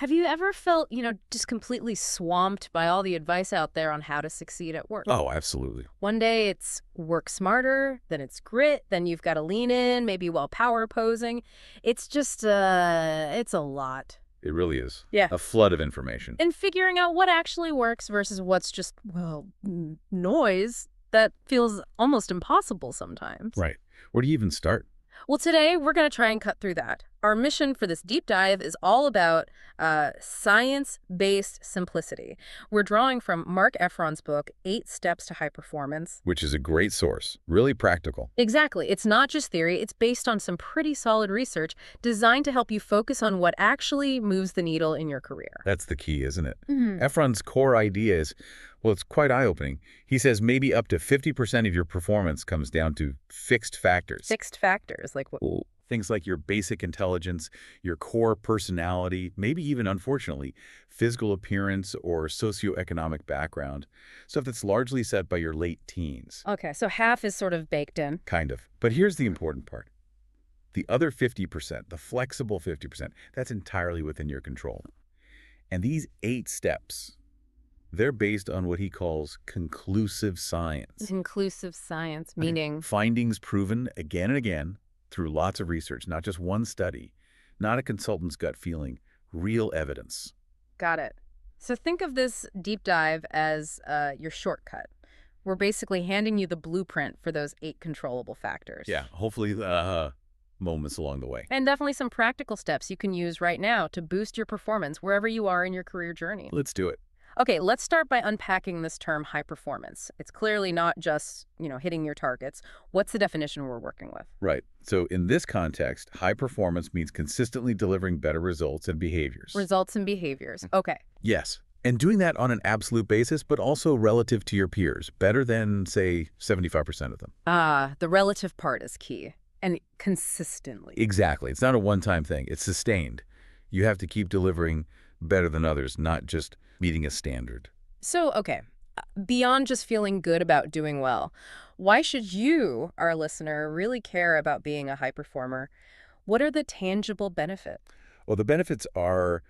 Have you ever felt, just completely swamped by all the advice out there on how to succeed at work? Oh, absolutely. One day it's work smarter, then it's grit, then you've got to lean in, maybe while power posing. It's just, it's a lot. It really is. Yeah. A flood of information. And figuring out what actually works versus what's just, noise that feels almost impossible sometimes. Right. Where do you even start? Well, today we're going to try and cut through that. Our mission for this deep dive is all about science-based simplicity. We're drawing from Marc Effron's book, 8 Steps to High Performance. Which is a great source. Really practical. Exactly. It's not just theory. It's based on some pretty solid research designed to help you focus on what actually moves the needle in your career. That's the key, isn't it? Mm-hmm. Effron's core idea is, well, it's quite eye-opening. He says maybe up to 50% of your performance comes down to fixed factors. Fixed factors, like what? Well, things like your basic intelligence, your core personality, maybe even, unfortunately, physical appearance or socioeconomic background, stuff that's largely set by your late teens. Okay, so half is sort of baked in. Kind of. But here's the important part. The other 50%, the flexible 50%, that's entirely within your control. And these 8 steps, they're based on what he calls conclusive science. Conclusive science, meaning? Findings proven again and again through lots of research, not just one study, not a consultant's gut feeling, real evidence. Got it. So think of this deep dive as your shortcut. We're basically handing you the blueprint for those 8 controllable factors. Yeah, hopefully moments along the way. And definitely some practical steps you can use right now to boost your performance wherever you are in your career journey. Let's do it. Okay, let's start by unpacking this term high performance. It's clearly not just, hitting your targets. What's the definition we're working with? Right. So in this context, high performance means consistently delivering better results and behaviors. Results and behaviors. Okay. Yes. And doing that on an absolute basis, but also relative to your peers, better than, say, 75% of them. The relative part is key. And consistently. Exactly. It's not a one-time thing. It's sustained. You have to keep delivering better than others, not just meeting a standard. So, okay, beyond just feeling good about doing well, why should you, our listener, really care about being a high performer? What are the tangible benefits? Well, the benefits are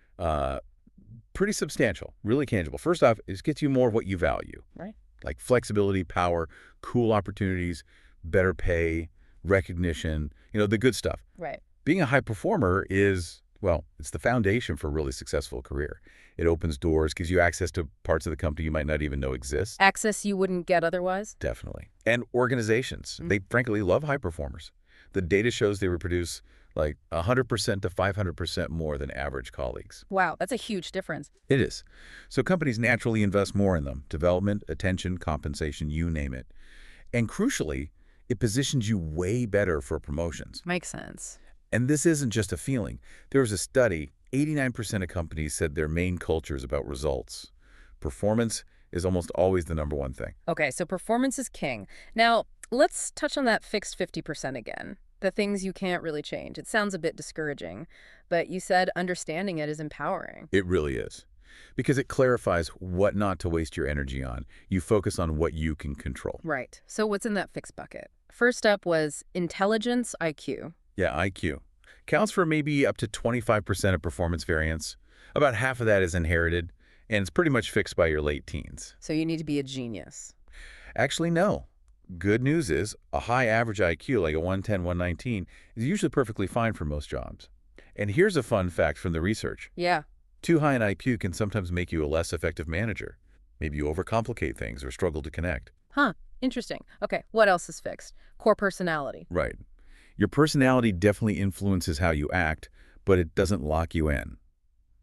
pretty substantial, really tangible. First off, it gets you more of what you value. Right. Like flexibility, power, cool opportunities, better pay, recognition, the good stuff. Right. Being a high performer is, well, it's the foundation for a really successful career. It opens doors, gives you access to parts of the company you might not even know exist. Access you wouldn't get otherwise? Definitely. And organizations, they frankly love high performers. The data shows they reproduce like 100% to 500% more than average colleagues. Wow, that's a huge difference. It is. So companies naturally invest more in them. Development, attention, compensation, you name it. And crucially, it positions you way better for promotions. Makes sense. And this isn't just a feeling. There was a study, 89% of companies said their main culture is about results. Performance is almost always the #1 thing. Okay, so performance is king. Now, let's touch on that fixed 50% again. The things you can't really change. It sounds a bit discouraging, but you said understanding it is empowering. It really is. Because it clarifies what not to waste your energy on. You focus on what you can control. Right. So what's in that fixed bucket? First up was intelligence, IQ. Yeah, IQ. Counts for maybe up to 25% of performance variance. About half of that is inherited, and it's pretty much fixed by your late teens. So you need to be a genius. Actually, no. Good news is a high average IQ, like a 110, 119, is usually perfectly fine for most jobs. And here's a fun fact from the research. Yeah. Too high an IQ can sometimes make you a less effective manager. Maybe you overcomplicate things or struggle to connect. Huh. Interesting. Okay, what else is fixed? Core personality. Right. Your personality definitely influences how you act, but it doesn't lock you in.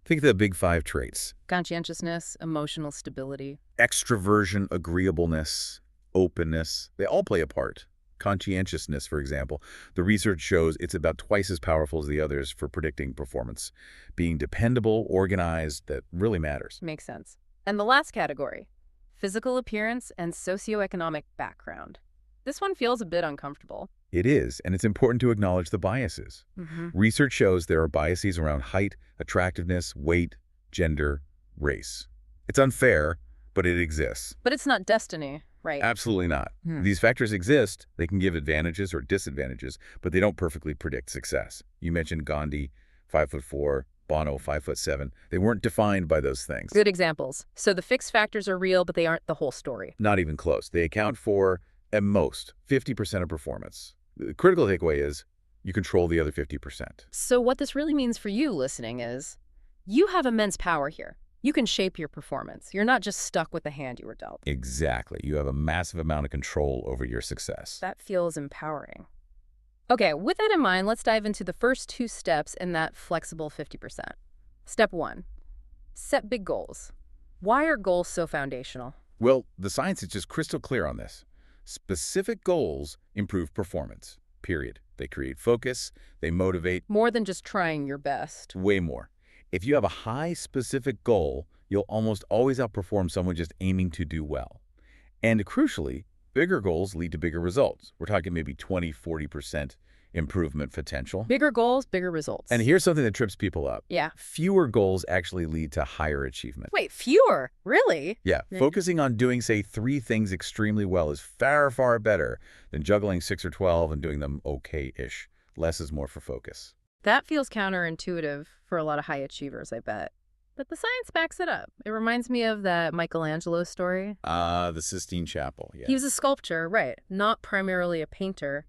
Think of the big 5 traits. Conscientiousness, emotional stability. Extroversion, agreeableness, openness, they all play a part. Conscientiousness, for example, the research shows it's about twice as powerful as the others for predicting performance. Being dependable, organized, that really matters. Makes sense. And the last category, physical appearance and socioeconomic background. This one feels a bit uncomfortable. It is, and it's important to acknowledge the biases. Research shows there are biases around height, attractiveness, weight, gender, race. It's unfair, but it exists. But it's not destiny, right? Absolutely not. These factors exist. They can give advantages or disadvantages, but they don't perfectly predict success. You mentioned Gandhi, 5'4", Bono, 5'7". They weren't defined by those things. Good examples. So the fixed factors are real, but they aren't the whole story. Not even close. They account for, at most, 50% of performance. The critical takeaway is you control the other 50%. So what this really means for you listening is you have immense power here. You can shape your performance. You're not just stuck with the hand you were dealt. Exactly. You have a massive amount of control over your success. That feels empowering. Okay, with that in mind, let's dive into the first two steps in that flexible 50%. Step 1, set big goals. Why are goals so foundational? Well, the science is just crystal clear on this. Specific goals improve performance, period. They create focus, they motivate. More than just trying your best. Way more. If you have a high specific goal, you'll almost always outperform someone just aiming to do well. And crucially, bigger goals lead to bigger results. We're talking maybe 20–40% improvement potential. Bigger goals, bigger results. And here's something that trips people up. Yeah. Fewer goals actually lead to higher achievement. Wait, fewer? Really? Yeah, focusing on doing, say, 3 things extremely well is far, far better than juggling 6 or 12 and doing them okay-ish. Less is more for focus. That feels counterintuitive for a lot of high achievers, I bet. But the science backs it up. It reminds me of that Michelangelo story. The Sistine Chapel, yeah. He was a sculptor, right, not primarily a painter.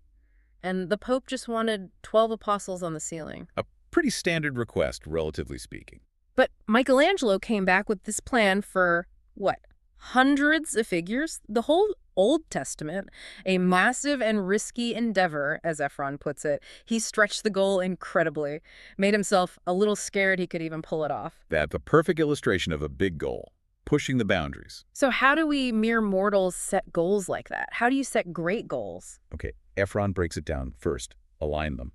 And the Pope just wanted 12 apostles on the ceiling. A pretty standard request, relatively speaking. But Michelangelo came back with this plan for, what, hundreds of figures? The whole Old Testament, a massive and risky endeavor, as Effron puts it. He stretched the goal incredibly, made himself a little scared he could even pull it off. That's a perfect illustration of a big goal, pushing the boundaries. So how do we mere mortals set goals like that? How do you set great goals? Okay, Effron breaks it down. First, align them.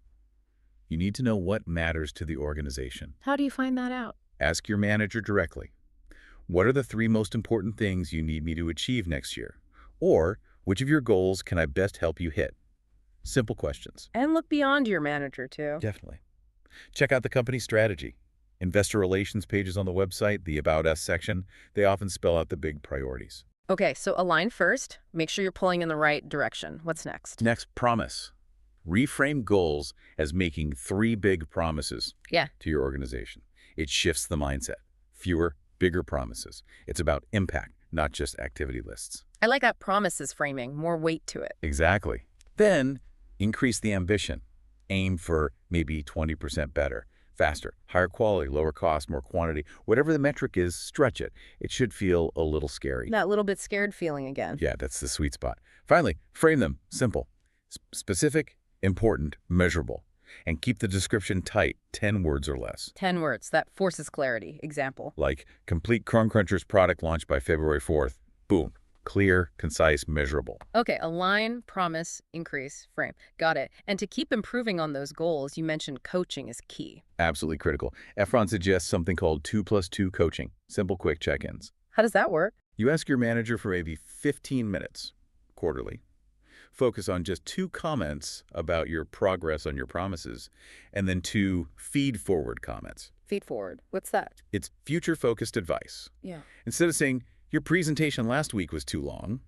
You need to know what matters to the organization. How do you find that out? Ask your manager directly. What are the 3 most important things you need me to achieve next year? Or, which of your goals can I best help you hit? Simple questions. And look beyond your manager, too. Definitely. Check out the company strategy. Investor relations pages on the website, the About Us section, they often spell out the big priorities. Okay, so align first. Make sure you're pulling in the right direction. What's next? Next, promise. Reframe goals as making 3 big promises to your organization. It shifts the mindset. Fewer, bigger promises. It's about impact, not just activity lists. I like that promises framing, more weight to it. Exactly. Then, increase the ambition. Aim for maybe 20% better, faster, higher quality, lower cost, more quantity. Whatever the metric is, stretch it. It should feel a little scary. That little bit scared feeling again. Yeah, that's the sweet spot. Finally, frame them. Simple. Specific, important, measurable. And keep the description tight, 10 words or less. 10 words. That forces clarity. Example. Like, complete Corn Crunchers product launch by February 4th. Boom. Clear, concise, measurable. Okay, align, promise, increase, frame. Got it. And to keep improving on those goals, you mentioned coaching is key. Absolutely critical. Effron suggests something called 2+2 coaching. Simple, quick check-ins. How does that work? You ask your manager for maybe 15 minutes, quarterly. Focus on just 2 comments about your progress on your promises, and then 2 feed-forward comments. Feed forward. What's that? It's future-focused advice. Yeah. Instead of saying, your presentation last week was too long,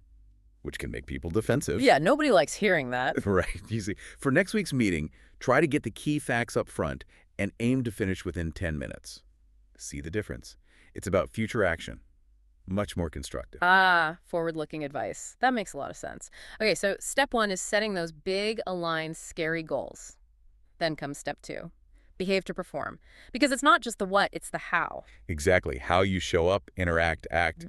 which can make people defensive. Yeah, nobody likes hearing that. Right. Easy. For next week's meeting, try to get the key facts up front and aim to finish within 10 minutes. See the difference? It's about future action. Much more constructive. Ah, forward-looking advice. That makes a lot of sense. Okay, so step 1 is setting those big, aligned, scary goals. Then comes step 2. Behave to perform. Because it's not just the what, it's the how. Exactly. How you show up, interact, act.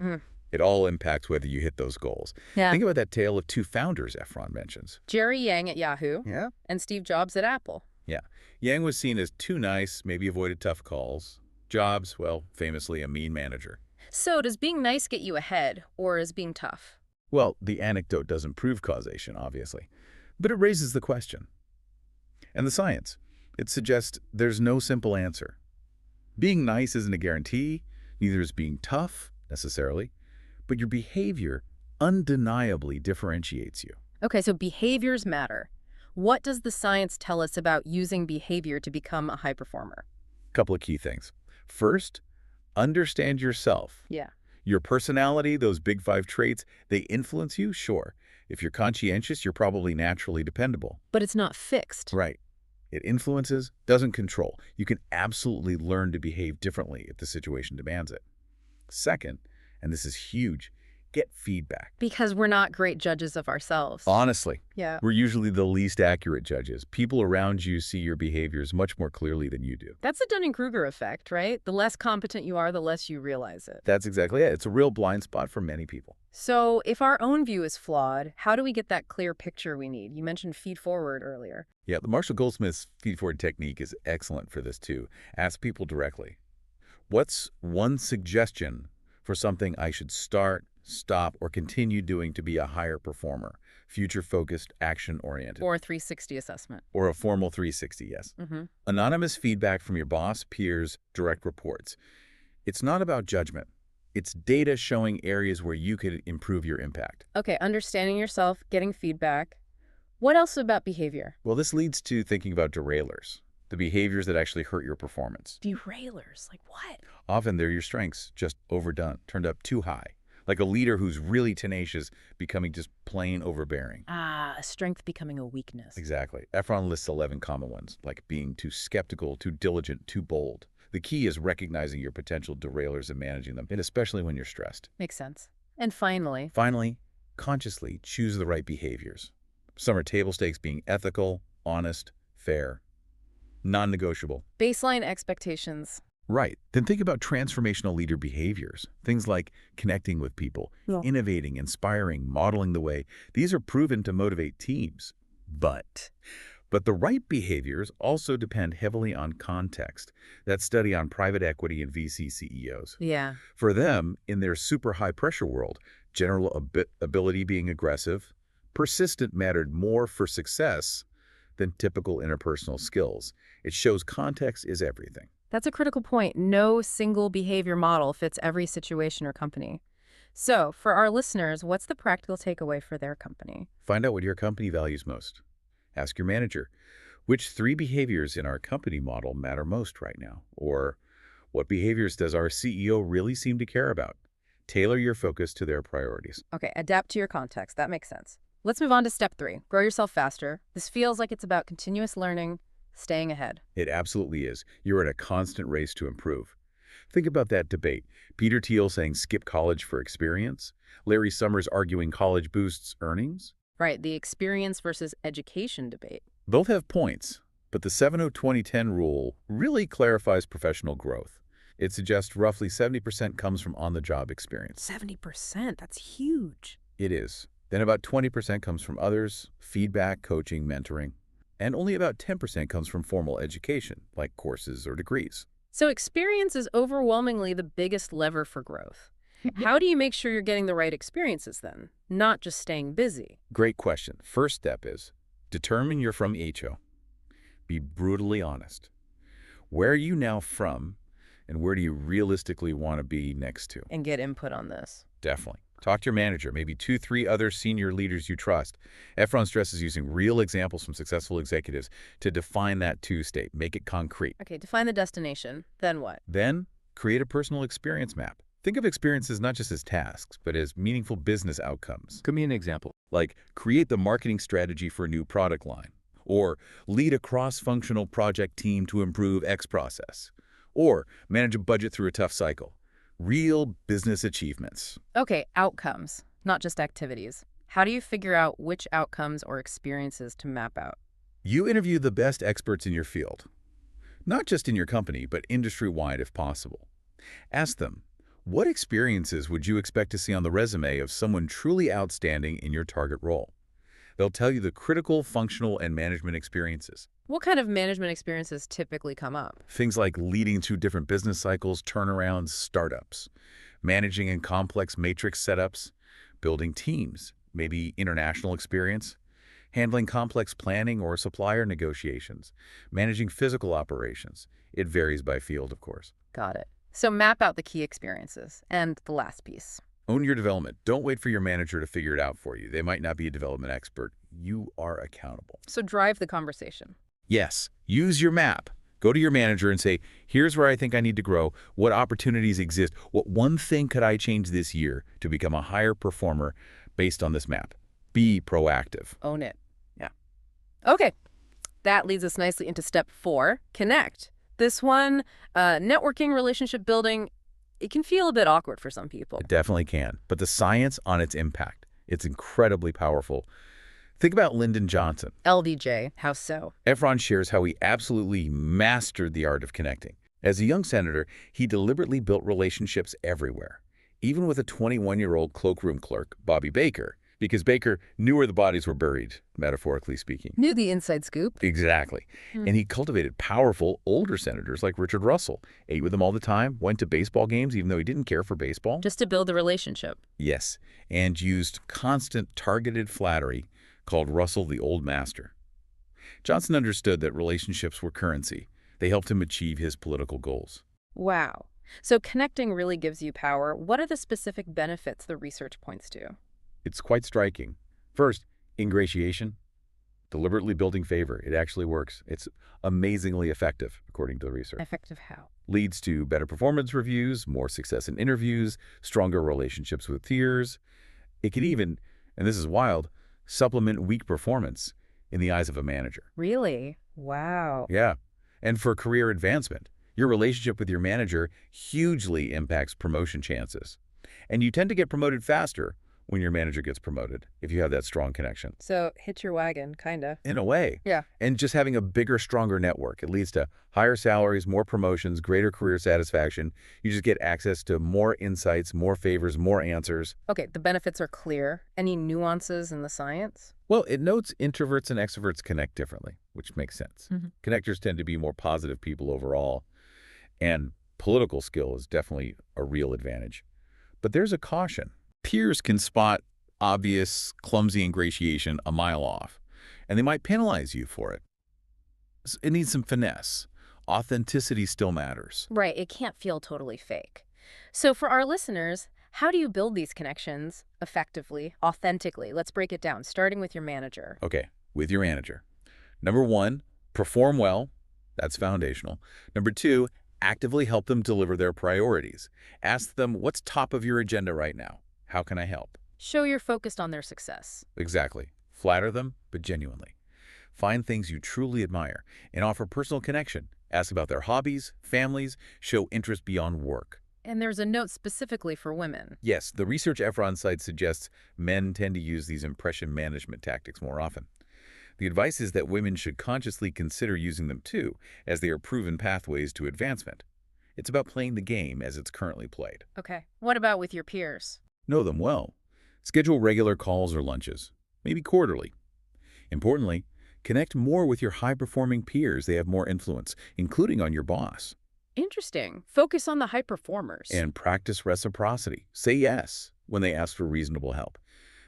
It all impacts whether you hit those goals. Yeah. Think about that tale of 2 founders Effron mentions. Jerry Yang at Yahoo. Yeah. And Steve Jobs at Apple. Yeah. Yang was seen as too nice, maybe avoided tough calls. Jobs, well, famously a mean manager. So does being nice get you ahead, or is being tough? Well, the anecdote doesn't prove causation, obviously. But it raises the question. And the science. It suggests there's no simple answer. Being nice isn't a guarantee, neither is being tough, necessarily, but your behavior undeniably differentiates you. Okay, so behaviors matter. What does the science tell us about using behavior to become a high performer? Couple of key things. First, understand yourself. Yeah. Your personality, those big 5 traits, they influence you, sure. If you're conscientious, you're probably naturally dependable. But it's not fixed. Right. It influences, doesn't control. You can absolutely learn to behave differently if the situation demands it. Second, and this is huge, get feedback. Because we're not great judges of ourselves. Honestly, Yeah. we're usually the least accurate judges. People around you see your behaviors much more clearly than you do. That's the Dunning-Kruger effect, right? The less competent you are, the less you realize it. That's exactly it. It's a real blind spot for many people. So if our own view is flawed, how do we get that clear picture we need? You mentioned feed forward earlier. Yeah, the Marshall Goldsmith's feed-forward technique is excellent for this too. Ask people directly, what's one suggestion for something I should start, stop, or continue doing to be a higher performer? Future-focused, action-oriented. Or a 360 assessment. Or a formal 360, yes. Anonymous feedback from your boss, peers, direct reports. It's not about judgment. It's data showing areas where you could improve your impact. Okay, understanding yourself, getting feedback. What else about behavior? Well, this leads to thinking about derailers, the behaviors that actually hurt your performance. Derailers? Like what? Often they're your strengths, just overdone, turned up too high. Like a leader who's really tenacious becoming just plain overbearing. Ah, a strength becoming a weakness. Exactly. Effron lists 11 common ones, like being too skeptical, too diligent, too bold. The key is recognizing your potential derailers and managing them, and especially when you're stressed. Makes sense. And finally, consciously choose the right behaviors. Some are table stakes: being ethical, honest, fair, non-negotiable. baseline expectations. Right. Then think about transformational leader behaviors. Things like connecting with people, innovating, inspiring, modeling the way. These are proven to motivate teams. But the right behaviors also depend heavily on context. That study on private equity and VC CEOs. Yeah. For them, in their super high-pressure world, general ability, being aggressive, persistent mattered more for success than typical interpersonal skills. It shows context is everything. That's a critical point. No single behavior model fits every situation or company. So, for our listeners, what's the practical takeaway for their company? Find out what your company values most. Ask your manager, which 3 behaviors in our company model matter most right now? Or what behaviors does our CEO really seem to care about? Tailor your focus to their priorities. Okay, adapt to your context. That makes sense. Let's move on to step 3. Grow yourself faster. This feels like it's about continuous learning, staying ahead. It absolutely is. You're in a constant race to improve. Think about that debate. Peter Thiel saying skip college for experience. Larry Summers arguing college boosts earnings. Right, the experience versus education debate. Both have points, but the 70-20-10 rule really clarifies professional growth. It suggests roughly 70% comes from on-the-job experience. 70%? That's huge. It is. Then about 20% comes from others, feedback, coaching, mentoring. And only about 10% comes from formal education, like courses or degrees. So experience is overwhelmingly the biggest lever for growth. How do you make sure you're getting the right experiences then, not just staying busy? Great question. First step is determine you're from HO. Be brutally honest. Where are you now from, and where do you realistically want to be next to? And get input on this. Definitely. Talk to your manager, maybe 2-3 other senior leaders you trust. Effron stresses using real examples from successful executives to define that to-state. Make it concrete. Okay, define the destination. Then what? Then create a personal experience map. Think of experiences not just as tasks, but as meaningful business outcomes. Give me an example. Like create the marketing strategy for a new product line, or lead a cross-functional project team to improve X process, or manage a budget through a tough cycle. Real business achievements. Okay, outcomes, not just activities. How do you figure out which outcomes or experiences to map out? You interview the best experts in your field, not just in your company, but industry-wide if possible. Ask them, what experiences would you expect to see on the resume of someone truly outstanding in your target role? They'll tell you the critical, functional, and management experiences. What kind of management experiences typically come up? Things like leading through different business cycles, turnarounds, startups, managing in complex matrix setups, building teams, maybe international experience, handling complex planning or supplier negotiations, managing physical operations. It varies by field, of course. Got it. So map out the key experiences. And the last piece. Own your development. Don't wait for your manager to figure it out for you. They might not be a development expert. You are accountable. So drive the conversation. Yes, use your map. Go to your manager and say, here's where I think I need to grow. What opportunities exist? What one thing could I change this year to become a higher performer based on this map? Be proactive. Own it. Yeah. Okay. That leads us nicely into step 4, connect. This one, networking, relationship building, it can feel a bit awkward for some people. It definitely can. But the science on its impact, it's incredibly powerful. Think about Lyndon Johnson. LDJ, how so? Effron shares how he absolutely mastered the art of connecting. As a young senator, he deliberately built relationships everywhere, even with a 21-year-old cloakroom clerk, Bobby Baker, because Baker knew where the bodies were buried, metaphorically speaking. Knew the inside scoop. Exactly. And he cultivated powerful, older senators like Richard Russell, ate with them all the time, went to baseball games even though he didn't care for baseball. Just to build the relationship. Yes, and used constant targeted flattery called Russell the Old Master. Johnson understood that relationships were currency. They helped him achieve his political goals. Wow. So connecting really gives you power. What are the specific benefits the research points to? It's quite striking. First, ingratiation, deliberately building favor. It actually works. It's amazingly effective, according to the research. Effective how? Leads to better performance reviews, more success in interviews, stronger relationships with peers. It can even, and this is wild, supplement weak performance in the eyes of a manager. Really? Wow. Yeah. And for career advancement, your relationship with your manager hugely impacts promotion chances. And you tend to get promoted faster when your manager gets promoted, if you have that strong connection. So hitch your wagon, kind of. In a way. Yeah. And just having a bigger, stronger network, it leads to higher salaries, more promotions, greater career satisfaction. You just get access to more insights, more favors, more answers. Okay, the benefits are clear. Any nuances in the science? Well, it notes introverts and extroverts connect differently, which makes sense. Connectors tend to be more positive people overall, and political skill is definitely a real advantage. But there's a caution. Peers can spot obvious, clumsy ingratiation a mile off, and they might penalize you for it. It needs some finesse. Authenticity still matters. Right, it can't feel totally fake. So for our listeners, how do you build these connections effectively, authentically? Let's break it down, starting with your manager. Okay, with your manager. Number 1, perform well. That's foundational. Number 2, actively help them deliver their priorities. Ask them, what's top of your agenda right now? How can I help? Show you're focused on their success. Exactly. Flatter them, but genuinely. Find things you truly admire and offer personal connection. Ask about their hobbies, families, show interest beyond work. And there's a note specifically for women. Yes, the research Effron cites suggests men tend to use these impression management tactics more often. The advice is that women should consciously consider using them too, as they are proven pathways to advancement. It's about playing the game as it's currently played. Okay, what about with your peers? Know them well. Schedule regular calls or lunches, maybe quarterly. Importantly, connect more with your high-performing peers. They have more influence, including on your boss. Interesting. Focus on the high performers. And practice reciprocity. Say yes when they ask for reasonable help.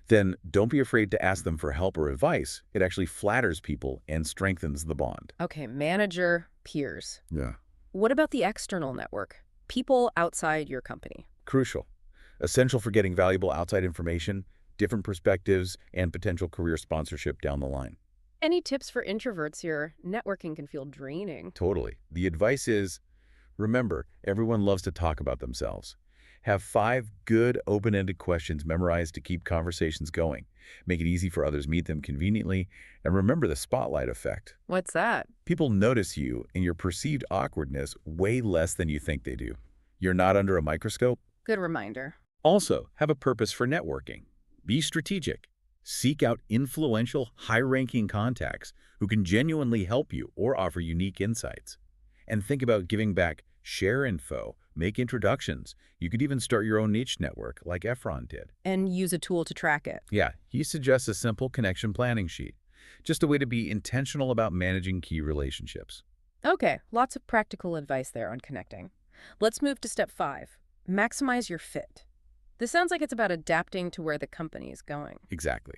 Then don't be afraid to ask them for help or advice. It actually flatters people and strengthens the bond. Okay, manager, peers. Yeah. What about the external network? People outside your company. Crucial. Essential for getting valuable outside information, different perspectives, and potential career sponsorship down the line. Any tips for introverts here? Networking can feel draining. Totally. The advice is, remember, everyone loves to talk about themselves. Have 5 good, open-ended questions memorized to keep conversations going. Make it easy for others to meet them conveniently. And remember the spotlight effect. What's that? People notice you and your perceived awkwardness way less than you think they do. You're not under a microscope. Good reminder. Also, have a purpose for networking. Be strategic. Seek out influential, high-ranking contacts who can genuinely help you or offer unique insights. And think about giving back. Share info. Make introductions. You could even start your own niche network like Effron did. And use a tool to track it. Yeah, he suggests a simple connection planning sheet. Just a way to be intentional about managing key relationships. Okay, lots of practical advice there on connecting. Let's move to step 5. Maximize your fit. This sounds like it's about adapting to where the company is going. Exactly.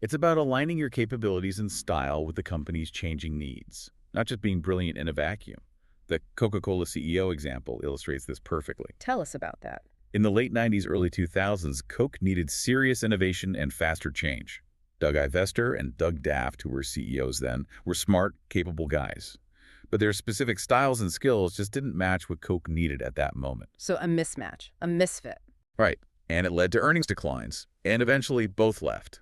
It's about aligning your capabilities and style with the company's changing needs, not just being brilliant in a vacuum. The Coca-Cola CEO example illustrates this perfectly. Tell us about that. In the late 90s, early 2000s, Coke needed serious innovation and faster change. Doug Ivester and Doug Daft, who were CEOs then, were smart, capable guys. But their specific styles and skills just didn't match what Coke needed at that moment. So a mismatch, a misfit. Right. And it led to earnings declines, and eventually both left.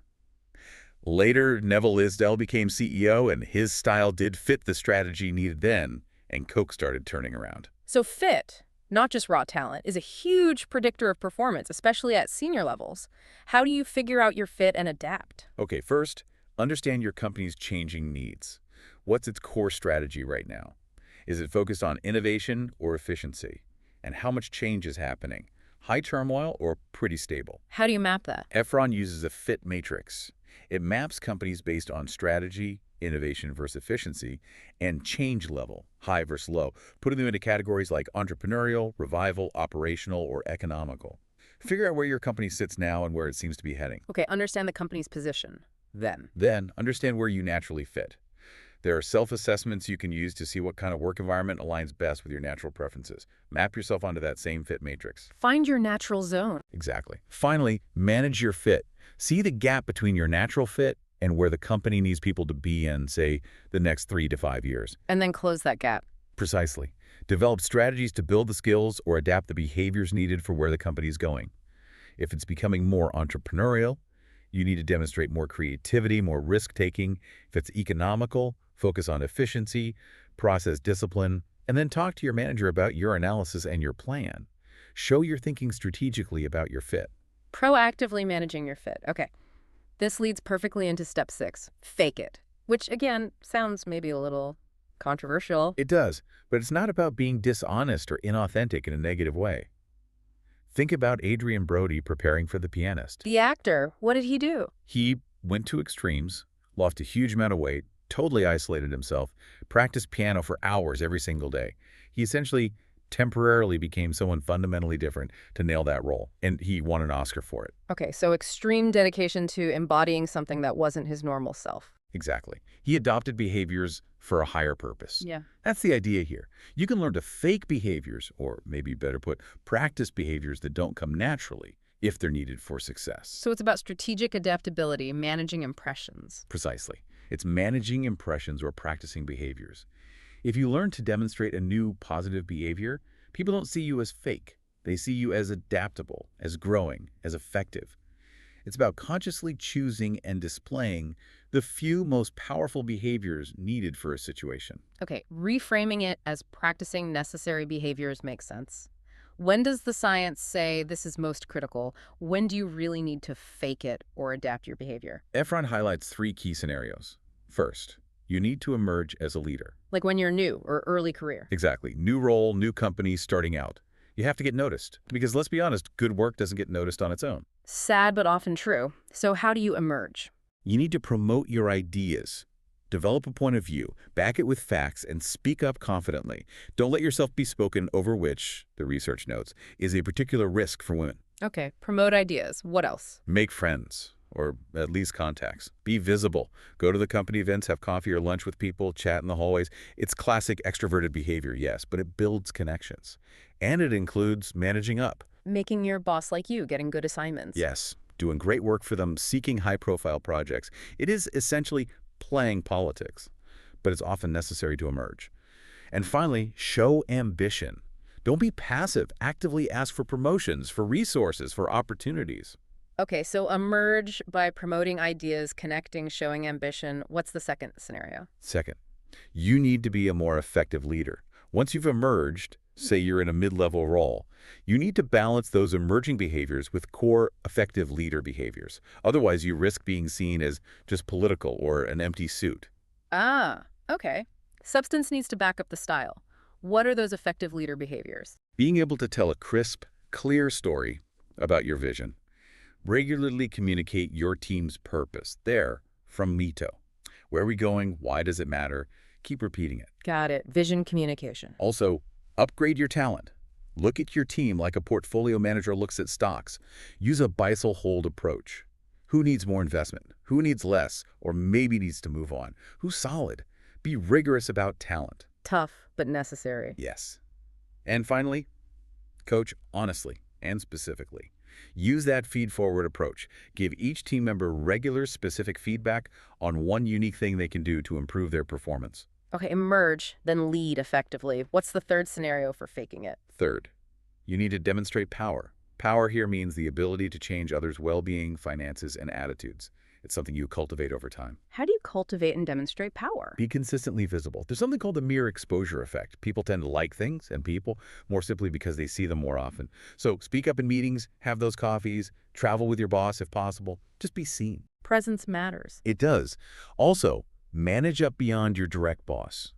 Later, Neville Isdell became CEO, and his style did fit the strategy needed then, and Coke started turning around. So fit, not just raw talent, is a huge predictor of performance, especially at senior levels. How do you figure out your fit and adapt? Okay, first, understand your company's changing needs. What's its core strategy right now? Is it focused on innovation or efficiency? And how much change is happening? High turmoil or pretty stable? How do you map that? Effron uses a fit matrix. It maps companies based on strategy, innovation versus efficiency, and change level, high versus low, putting them into categories like entrepreneurial, revival, operational, or economical. Figure out where your company sits now and where it seems to be heading. Okay, understand the company's position. Then, understand where you naturally fit. There are self-assessments you can use to see what kind of work environment aligns best with your natural preferences. Map yourself onto that same fit matrix. Find your natural zone. Exactly. Finally, manage your fit. See the gap between your natural fit and where the company needs people to be in, say, the next 3 to 5 years. And then close that gap. Precisely. Develop strategies to build the skills or adapt the behaviors needed for where the company is going. If it's becoming more entrepreneurial, you need to demonstrate more creativity, more risk-taking. If it's economical, focus on efficiency, process discipline, and then talk to your manager about your analysis and your plan. Show you're thinking strategically about your fit. Proactively managing your fit. Okay. This leads perfectly into step 6, fake it, which again sounds maybe a little controversial. It does, but it's not about being dishonest or inauthentic in a negative way. Think about Adrian Brody preparing for The Pianist. The actor, what did he do? He went to extremes, lost a huge amount of weight, totally isolated himself, practiced piano for hours every single day. He essentially temporarily became someone fundamentally different to nail that role, and he won an Oscar for it. Okay, so extreme dedication to embodying something that wasn't his normal self. Exactly. He adopted behaviors for a higher purpose. Yeah. That's the idea here. You can learn to fake behaviors, or maybe better put, practice behaviors that don't come naturally if they're needed for success. So it's about strategic adaptability, managing impressions. Precisely. It's managing impressions or practicing behaviors. If you learn to demonstrate a new positive behavior, people don't see you as fake. They see you as adaptable, as growing, as effective. It's about consciously choosing and displaying the few most powerful behaviors needed for a situation. Okay, reframing it as practicing necessary behaviors makes sense. When does the science say this is most critical? When do you really need to fake it or adapt your behavior? Effron highlights 3 key scenarios. First, you need to emerge as a leader. Like when you're new or early career. Exactly. New role, new company, starting out. You have to get noticed. Because let's be honest, good work doesn't get noticed on its own. Sad but often true. So how do you emerge? You need to promote your ideas. Develop a point of view, back it with facts, and speak up confidently. Don't let yourself be spoken over, which, the research notes, is a particular risk for women. Okay, promote ideas. What else? Make friends, or at least contacts. Be visible. Go to the company events, have coffee or lunch with people, chat in the hallways. It's classic extroverted behavior, yes, but it builds connections. And it includes managing up. Making your boss like you, getting good assignments. Yes, doing great work for them, seeking high-profile projects. It is essentially playing politics, but it's often necessary to emerge. And finally, show ambition. Don't be passive. Actively ask for promotions, for resources, for opportunities. Okay, so emerge by promoting ideas, connecting, showing ambition. What's the second scenario? Second, you need to be a more effective leader. Once you've emerged, say you're in a mid-level role, you need to balance those emerging behaviors with core effective leader behaviors. Otherwise, you risk being seen as just political or an empty suit. Ah, okay. Substance needs to back up the style. What are those effective leader behaviors? Being able to tell a crisp, clear story about your vision. Regularly communicate your team's purpose. There, from Mito. Where are we going? Why does it matter? Keep repeating it. Got it. Vision communication. Also, upgrade your talent. Look at your team like a portfolio manager looks at stocks. Use a buy, sell, hold approach. Who needs more investment? Who needs less? Or maybe needs to move on? Who's solid? Be rigorous about talent. Tough, but necessary. Yes. And finally, coach honestly and specifically. Use that feed-forward approach. Give each team member regular, specific feedback on one unique thing they can do to improve their performance. Okay, emerge, then lead effectively. What's the third scenario for faking it? Third, you need to demonstrate power. Power here means the ability to change others' well-being, finances, and attitudes. It's something you cultivate over time. How do you cultivate and demonstrate power? Be consistently visible. There's something called the mere exposure effect. People tend to like things and people more simply because they see them more often. So speak up in meetings, have those coffees, travel with your boss if possible. Just be seen. Presence matters. It does. Also, manage up beyond your direct boss.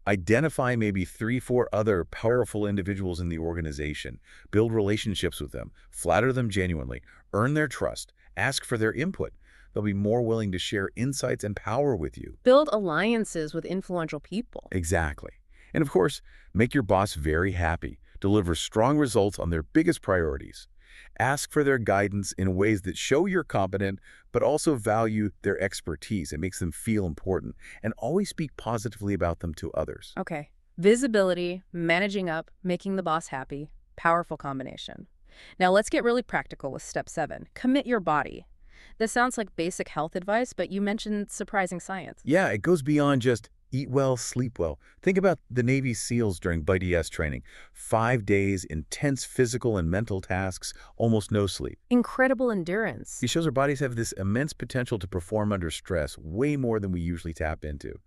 Identify maybe 3, 4 other powerful individuals in the organization. Build relationships with them. Flatter them genuinely. Earn their trust. Ask for their input. They'll be more willing to share insights and power with you. Build alliances with influential people. Exactly. And of course, make your boss very happy. Deliver strong results on their biggest priorities. Ask for their guidance in ways that show you're competent, but also value their expertise. It makes them feel important. And always speak positively about them to others. Okay. Visibility, managing up, making the boss happy. Powerful combination. Now let's get really practical with step 7. Commit your body. This sounds like basic health advice, but you mentioned surprising science. Yeah, it goes beyond just eat well, sleep well. Think about the Navy SEALs during BDS training. 5 days, intense physical and mental tasks, almost no sleep. Incredible endurance. It shows our bodies have this immense potential to perform under stress, way more than we usually tap into.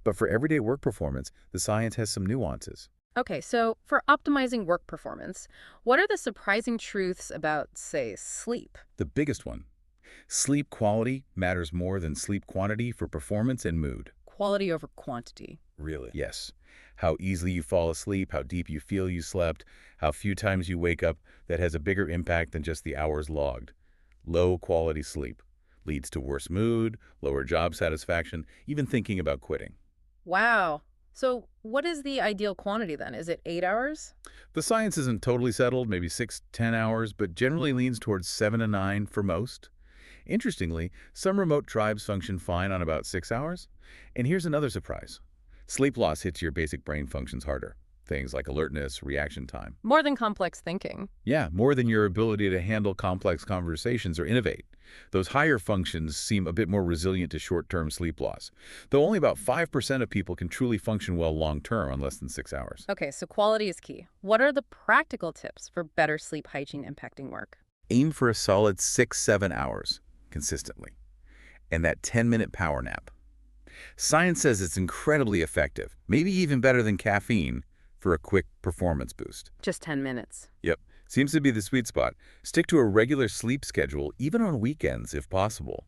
But for everyday work performance, the science has some nuances. Okay, so for optimizing work performance, what are the surprising truths about, say, sleep? The biggest one, sleep quality matters more than sleep quantity for performance and mood. Quality over quantity. Really? Yes. How easily you fall asleep, how deep you feel you slept, how few times you wake up, that has a bigger impact than just the hours logged. Low-quality sleep leads to worse mood, lower job satisfaction, even thinking about quitting. Wow. So what is the ideal quantity then? Is it 8 hours? The science isn't totally settled, maybe 6, 10 hours, but generally leans towards 7 to 9 for most. Interestingly, some remote tribes function fine on about 6 hours. And here's another surprise. Sleep loss hits your basic brain functions harder. Things like alertness, reaction time. More than complex thinking. Yeah, more than your ability to handle complex conversations or innovate. Those higher functions seem a bit more resilient to short-term sleep loss, though only about 5% of people can truly function well long-term on less than 6 hours. Okay, so quality is key. What are the practical tips for better sleep hygiene impacting work? Aim for a solid 6, 7 hours consistently, and that 10-minute power nap. Science says it's incredibly effective, maybe even better than caffeine, for a quick performance boost. Just 10 minutes. Yep, seems to be the sweet spot. Stick to a regular sleep schedule, even on weekends if possible.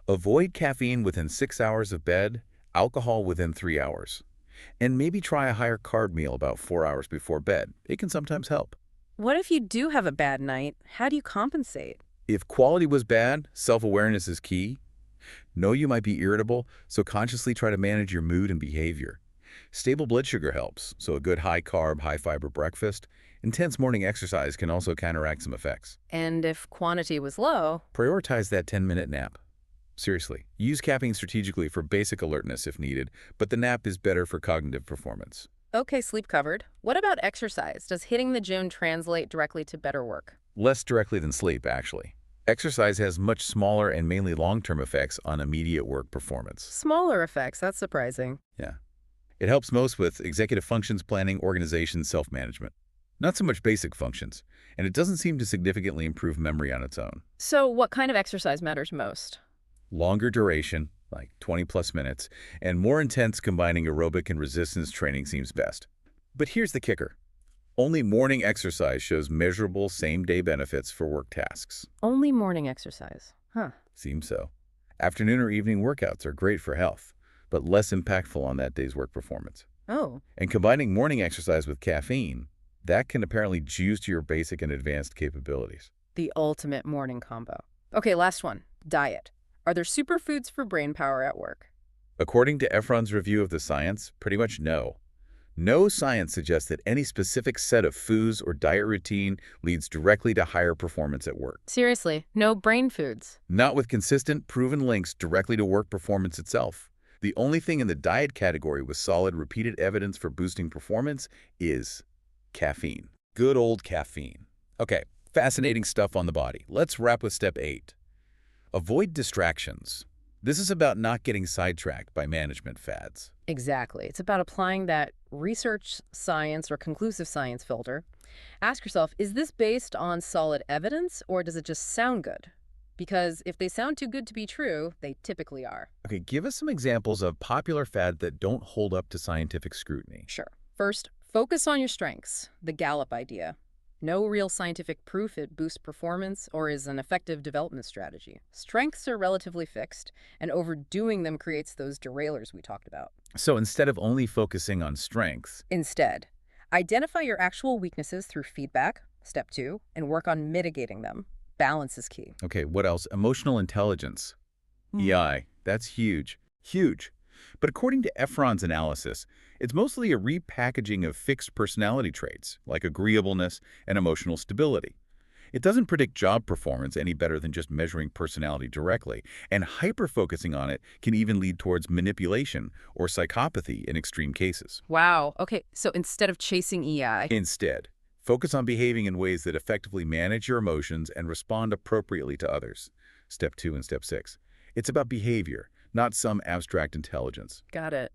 Avoid caffeine within 6 hours of bed, alcohol within 3 hours. And maybe try a higher carb meal about 4 hours before bed. It can sometimes help. What if you do have a bad night? How do you compensate? If quality was bad, self-awareness is key. Know you might be irritable, so consciously try to manage your mood and behavior. Stable blood sugar helps, so a good high-carb, high-fiber breakfast. Intense morning exercise can also counteract some effects. And if quantity was low? Prioritize that 10-minute nap. Seriously, use caffeine strategically for basic alertness if needed, but the nap is better for cognitive performance. Okay, sleep covered. What about exercise? Does hitting the gym translate directly to better work? Less directly than sleep, actually. Exercise has much smaller and mainly long-term effects on immediate work performance. Smaller effects, that's surprising. Yeah. It helps most with executive functions planning, organization, self-management. Not so much basic functions, and it doesn't seem to significantly improve memory on its own. So what kind of exercise matters most? Longer duration, like 20+ minutes, and more intense combining aerobic and resistance training seems best. But here's the kicker. Only morning exercise shows measurable same-day benefits for work tasks. Only morning exercise. Huh. Seems so. Afternoon or evening workouts are great for health, but less impactful on that day's work performance. Oh. And combining morning exercise with caffeine, that can apparently juice your basic and advanced capabilities. The ultimate morning combo. Okay, last one. Diet. Are there superfoods for brain power at work? According to Effron's review of the science, pretty much no. No science suggests that any specific set of foods or diet routine leads directly to higher performance at work. Seriously, no brain foods. Not with consistent, proven links directly to work performance itself. The only thing in the diet category with solid, repeated evidence for boosting performance is caffeine. Good old caffeine. Okay, fascinating stuff on the body. Let's wrap with step 8. Avoid distractions. This is about not getting sidetracked by management fads. Exactly. It's about applying that research science or conclusive science filter. Ask yourself, is this based on solid evidence or does it just sound good? Because if they sound too good to be true, they typically are. Okay, give us some examples of popular fads that don't hold up to scientific scrutiny. Sure. First, focus on your strengths. The Gallup idea. No real scientific proof it boosts performance or is an effective development strategy. Strengths are relatively fixed, and overdoing them creates those derailers we talked about. So instead of only focusing on strengths, Instead, identify your actual weaknesses through feedback, step 2, and work on mitigating them. Balance is key. okay, what else? Emotional intelligence. Hmm. EI, that's huge. Huge. But according to Effron's analysis, it's mostly a repackaging of fixed personality traits, like agreeableness and emotional stability. It doesn't predict job performance any better than just measuring personality directly, and hyper-focusing on it can even lead towards manipulation or psychopathy in extreme cases. Wow. Okay, so instead of chasing EI, Instead, focus on behaving in ways that effectively manage your emotions and respond appropriately to others. Step 2 and Step 6. It's about behavior, not some abstract intelligence. got it.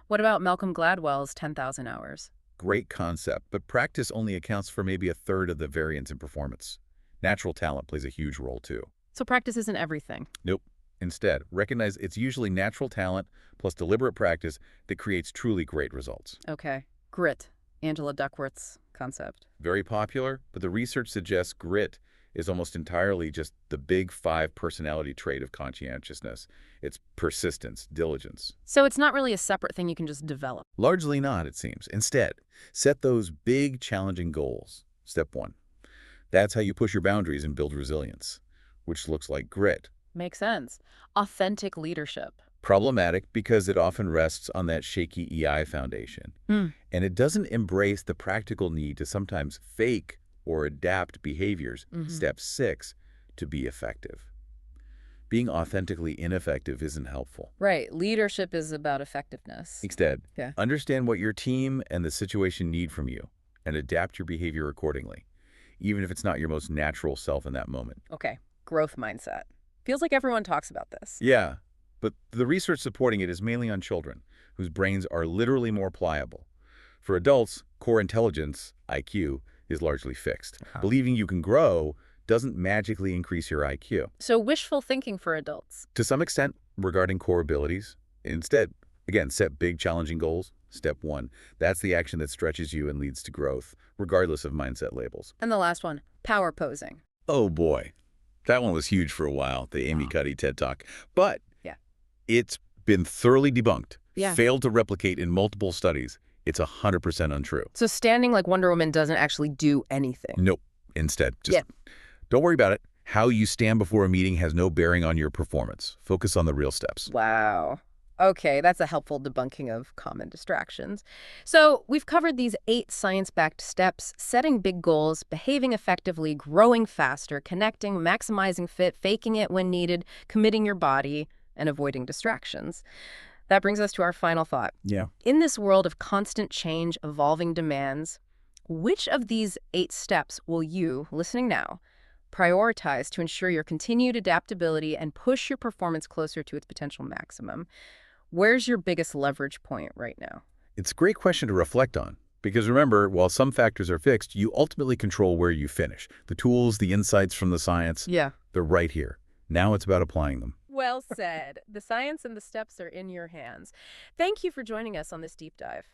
What about Malcolm Gladwell's 10,000 hours? Great concept, but practice only accounts for maybe a third of the variance in performance. Natural talent plays a huge role too. So practice isn't everything. Nope. Instead, recognize it's usually natural talent plus deliberate practice that creates truly great results. Okay. Grit. Angela Duckworth's concept. Very popular, but the research suggests grit is almost entirely just the big 5 personality trait of conscientiousness. It's persistence, diligence. So it's not really a separate thing you can just develop. Largely not, it seems. Instead, set those big, challenging goals. Step 1. That's how you push your boundaries and build resilience, which looks like grit. Makes sense. Authentic leadership. Problematic because it often rests on that shaky EI foundation. Hmm. And it doesn't embrace the practical need to sometimes fake or adapt behaviors, Step 6, to be effective. Being authentically ineffective isn't helpful. Right. Leadership is about effectiveness. Instead, Yeah. understand what your team and the situation need from you and adapt your behavior accordingly, even if it's not your most natural self in that moment. Okay. Growth mindset. Feels like everyone talks about this. Yeah, but the research supporting it is mainly on children, whose brains are literally more pliable. For adults, core intelligence, IQ, is largely fixed. Believing you can grow doesn't magically increase your IQ. So wishful thinking for adults. To some extent, regarding core abilities, instead, again, set big, challenging goals. Step 1. That's the action that stretches you and leads to growth, regardless of mindset labels. And the last one, power posing. Oh boy, that one was huge for a while, the Amy Cuddy TED Talk. But Yeah. it's been thoroughly debunked, Yeah. failed to replicate in multiple studies. It's 100% untrue. So standing like Wonder Woman doesn't actually do anything. Nope. Instead, just don't worry about it. How you stand before a meeting has no bearing on your performance. Focus on the real steps. Wow. Okay, that's a helpful debunking of common distractions. So we've covered these 8 science-backed steps: setting big goals, behaving effectively, growing faster, connecting, maximizing fit, faking it when needed, committing your body, and avoiding distractions. That brings us to our final thought. Yeah. In this world of constant change, evolving demands, which of these 8 steps will you, listening now, prioritize to ensure your continued adaptability and push your performance closer to its potential maximum? Where's your biggest leverage point right now? It's a great question to reflect on. Because remember, while some factors are fixed, you ultimately control where you finish. The tools, the insights from the science, Yeah. they're right here. Now it's about applying them. Well said. The science and the steps are in your hands. Thank you for joining us on this deep dive.